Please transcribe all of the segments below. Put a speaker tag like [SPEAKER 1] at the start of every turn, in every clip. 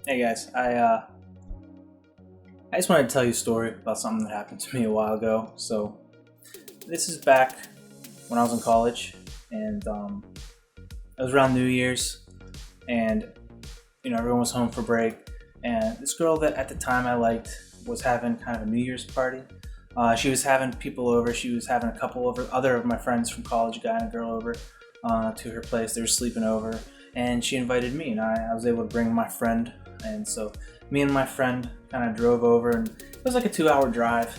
[SPEAKER 1] Hey guys, I just wanted to tell you a story about something that happened to me a while ago. So this is back when I was in college, and it was around New Year's, and everyone was home for break, and this girl that at the time I liked was having kind of a New Year's party. She was having people over. She was having a couple of other of my friends from college, a guy and a girl, over to her place. They were sleeping over, and she invited me, and I was able to bring my friend. And so me and my friend kind of drove over, and it was like a 2-hour drive.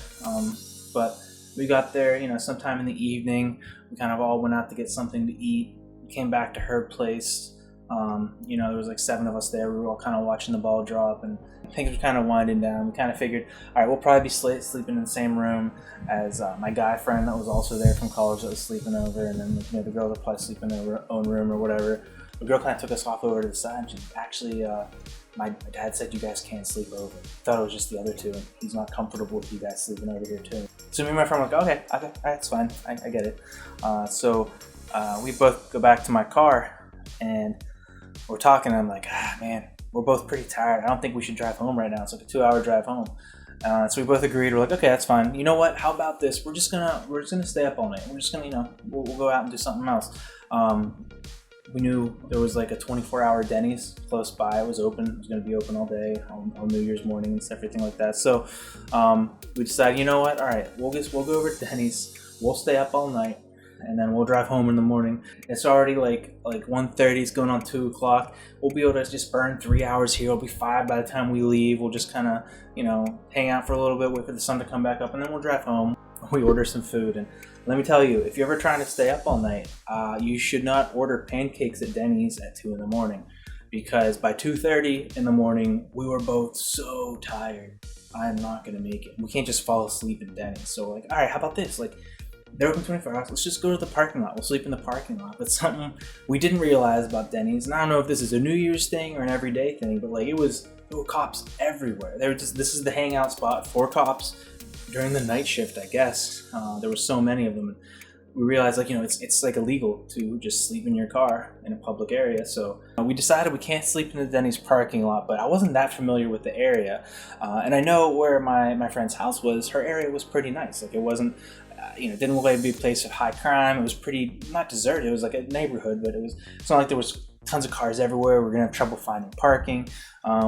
[SPEAKER 1] But we got there, sometime in the evening. We kind of all went out to get something to eat. We came back to her place. There was like 7 of us there. We were all kind of watching the ball drop, and things were kind of winding down. We kind of figured, all right, we'll probably be sleeping in the same room as my guy friend that was also there from college that was sleeping over, and then the girl that probably sleep in their own room or whatever. The girl kind of took us off over to the side, and she actually, my dad said you guys can't sleep over. Thought it was just the other two, and he's not comfortable with you guys sleeping over here too. So me and my friend were like, okay, all right, it's fine, I get it. So we both go back to my car, and we're talking, and I'm like, man, we're both pretty tired. I don't think we should drive home right now. It's like a 2-hour drive home. So we both agreed. We're like, okay, that's fine. You know what? How about this? We're just gonna stay up all night. We're just gonna, we'll go out and do something else. We knew there was like a 24-hour Denny's close by. It was open. It was going to be open all day on New Year's morning and everything like that. So we decided, you know what? All right, we'll go over to Denny's. We'll stay up all night, and then we'll drive home in the morning. It's already like 1:30. It's going on 2 o'clock. We'll be able to just burn 3 hours here. It'll be 5 by the time we leave. We'll just kind of, hang out for a little bit, wait for the sun to come back up, and then we'll drive home. We order some food, and let me tell you, if you're ever trying to stay up all night, you should not order pancakes at Denny's at 2 in the morning, because by 2:30 in the morning, we were both so tired. I'm not going to make it. We can't just fall asleep at Denny's. So we're like, all right, how about this? Like, they're open 24 hours. Let's just go to the parking lot. We'll sleep in the parking lot. That's something we didn't realize about Denny's. And I don't know if this is a New Year's thing or an everyday thing, but there were cops everywhere. This is the hangout spot for cops during the night shift, I guess. There were so many of them. And we realized, it's like illegal to just sleep in your car in a public area. So we decided we can't sleep in the Denny's parking lot, but I wasn't that familiar with the area. And I know where my friend's house was. Her area was pretty nice. Like, it wasn't, it didn't look like it'd be a place of high crime. It was pretty, not deserted. It was like a neighborhood, but it's not like there was tons of cars everywhere. We're gonna have trouble finding parking.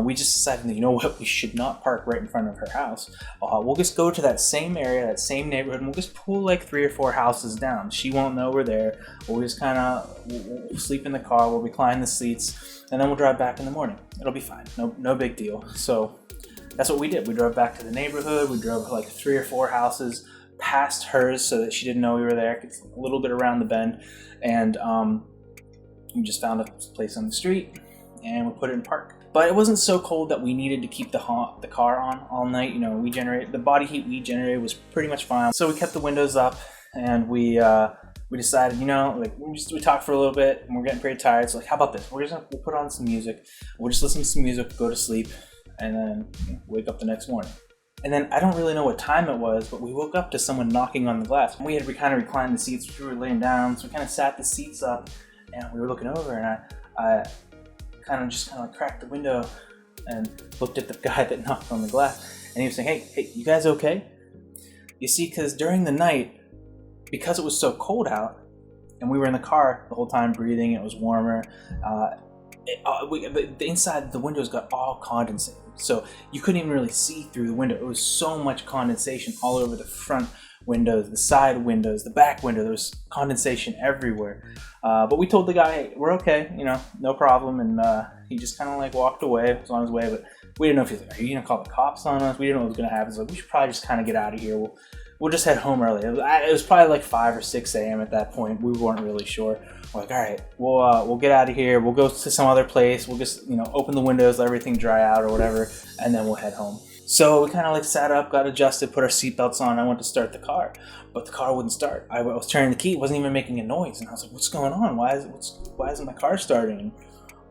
[SPEAKER 1] We just decided that, you know what, we should not park right in front of her house. We'll just go to that same area, that same neighborhood, and we'll just pull like 3 or 4 houses down. She won't know we're there. We'll just we'll sleep in the car, we'll recline the seats, and then we'll drive back in the morning. It'll be fine, no big deal. So that's what we did. We drove back to the neighborhood. We drove like 3 or 4 houses past hers so that she didn't know we were there. It's a little bit around the bend, and we just found a place on the street, and we put it in park. But it wasn't so cold that we needed to keep the car on all night. The body heat we generated was pretty much fine. So we kept the windows up, and we decided, we talked for a little bit, and we're getting pretty tired. So how about this? We'll put on some music. We'll just listen to some music, go to sleep, and then wake up the next morning. And then I don't really know what time it was, but we woke up to someone knocking on the glass. We had kind of reclined the seats. We were laying down, so we kind of sat the seats up, and we were looking over, and I kind of cracked the window and looked at the guy that knocked on the glass, and he was saying, hey, you guys okay? You see, because during the night, because it was so cold out, and we were in the car the whole time breathing, it was warmer, the inside the windows got all condensated, so you couldn't even really see through the window. It was so much condensation all over the front windows, the side windows, the back window. There was condensation everywhere. But we told the guy, hey, we're okay, no problem. And he just kind of walked away, was on his way. But we didn't know if he was like, are you gonna call the cops on us? We didn't know what was gonna happen. So we should probably just kind of get out of here. We'll just head home early. It was probably like 5 or 6 a.m. at that point. We weren't really sure. We're like, all right, we'll get out of here. We'll go to some other place. We'll just open the windows, let everything dry out or whatever, and then we'll head home. So we kind of sat up, got adjusted, put our seatbelts on. I went to start the car, but the car wouldn't start. I was turning the key, it wasn't even making a noise, and I was like, "What's going on? Why isn't my car starting?" And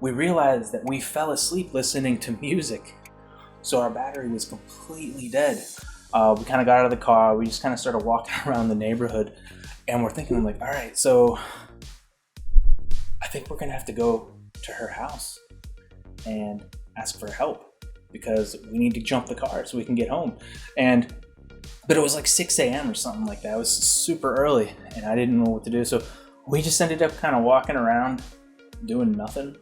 [SPEAKER 1] we realized that we fell asleep listening to music, so our battery was completely dead. We kind of got out of the car. We just kind of started walking around the neighborhood, and we're thinking, all right, so I think we're gonna have to go to her house and ask for help because we need to jump the car so we can get home. But it was like 6 a.m. or something like that. It was super early and I didn't know what to do. So we just ended up kind of walking around doing nothing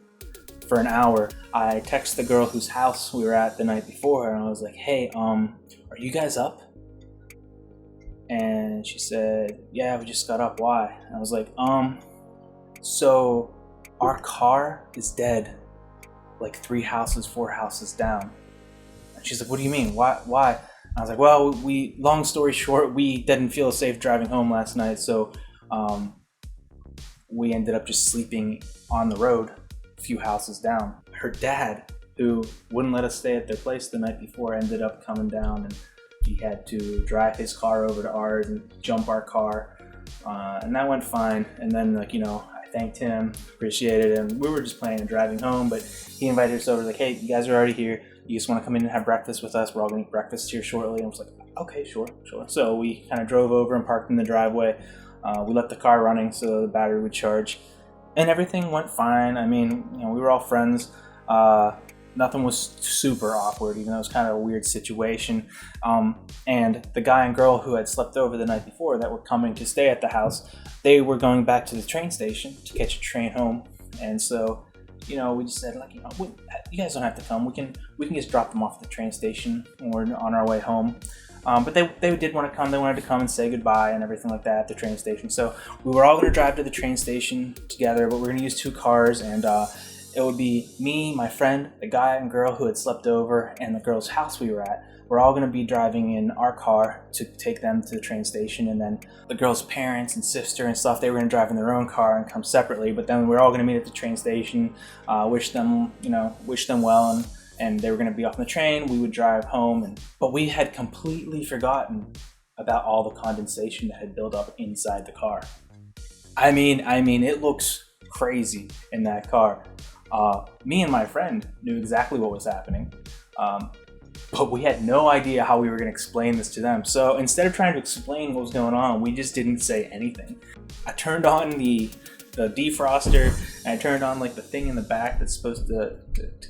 [SPEAKER 1] for an hour. I texted the girl whose house we were at the night before and I was like, hey, are you guys up? And she said, yeah, we just got up. Why? And I was like, so our car is dead like 3 houses, 4 houses down. And she's like, what do you mean? Why? I was like, well, long story short, we didn't feel safe driving home last night, so we ended up just sleeping on the road a few houses down. Her dad, who wouldn't let us stay at their place the night before, ended up coming down, and he had to drive his car over to ours and jump our car, and that went fine. And then, like, I thanked him, appreciated him. We were just planning on driving home, but he invited us over, like, hey, you guys are already here. You just want to come in and have breakfast with us? We're all going to eat breakfast here shortly. And I was like, okay, sure. So we kind of drove over and parked in the driveway. We left the car running so the battery would charge. And everything went fine. I mean, we were all friends. Nothing was super awkward, even though it was kind of a weird situation. And the guy and girl who had slept over the night before that were coming to stay at the house, they were going back to the train station to catch a train home. And so, we just said, like, you guys don't have to come. We can just drop them off at the train station when we're on our way home. But they did want to come. They wanted to come and say goodbye and everything like that at the train station. So we were all going to drive to the train station together, but we're going to use 2 cars, and it would be me, my friend, the guy and girl who had slept over, and the girl's house we were at. We're all going to be driving in our car to take them to the train station, and then the girl's parents and sister and stuff, they were going to drive in their own car and come separately. But then we're all going to meet at the train station, wish them well, and they were going to be off on the train. We would drive home, but we had completely forgotten about all the condensation that had built up inside the car. I mean, it looks crazy in that car. Me and my friend knew exactly what was happening, but we had no idea how we were going to explain this to them. So instead of trying to explain what was going on, we just didn't say anything. I turned on the defroster, and I turned on like the thing in the back that's supposed to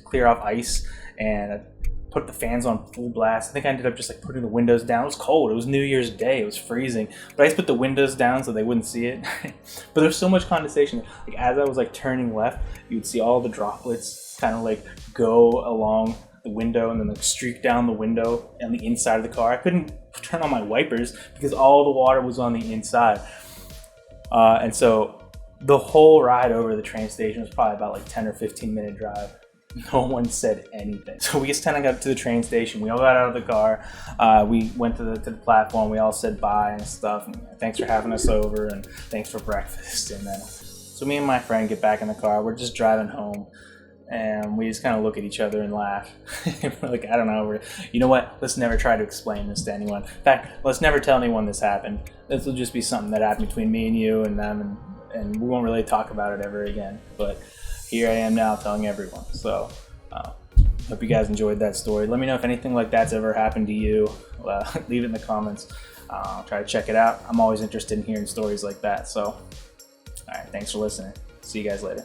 [SPEAKER 1] clear off ice, and I put the fans on full blast. I think I ended up just like putting the windows down. It was cold. It was New Year's Day. It was freezing, but I just put the windows down so they wouldn't see it. But there's so much condensation. Like, as I was like turning left, you would see all the droplets kind of like go along the window and then like streak down the window and the inside of the car. I couldn't turn on my wipers because all the water was on the inside. And so the whole ride over to the train station was probably about like 10 or 15 minute drive. No one said anything. So we just kind of got to the train station. We all got out of the car. We went to the platform. We all said bye and stuff. And thanks for having us over, and thanks for breakfast. And then, so me and my friend get back in the car. We're just driving home, and we just kind of look at each other and laugh. We're like, I don't know. You know what? Let's never try to explain this to anyone. In fact, let's never tell anyone this happened. This will just be something that happened between me and you and them, and we won't really talk about it ever again. But here I am now telling everyone. So hope you guys enjoyed that story. Let me know if anything like that's ever happened to you. Leave it in the comments. I'll try to check it out. I'm always interested in hearing stories like that. So, all right, thanks for listening. See you guys later.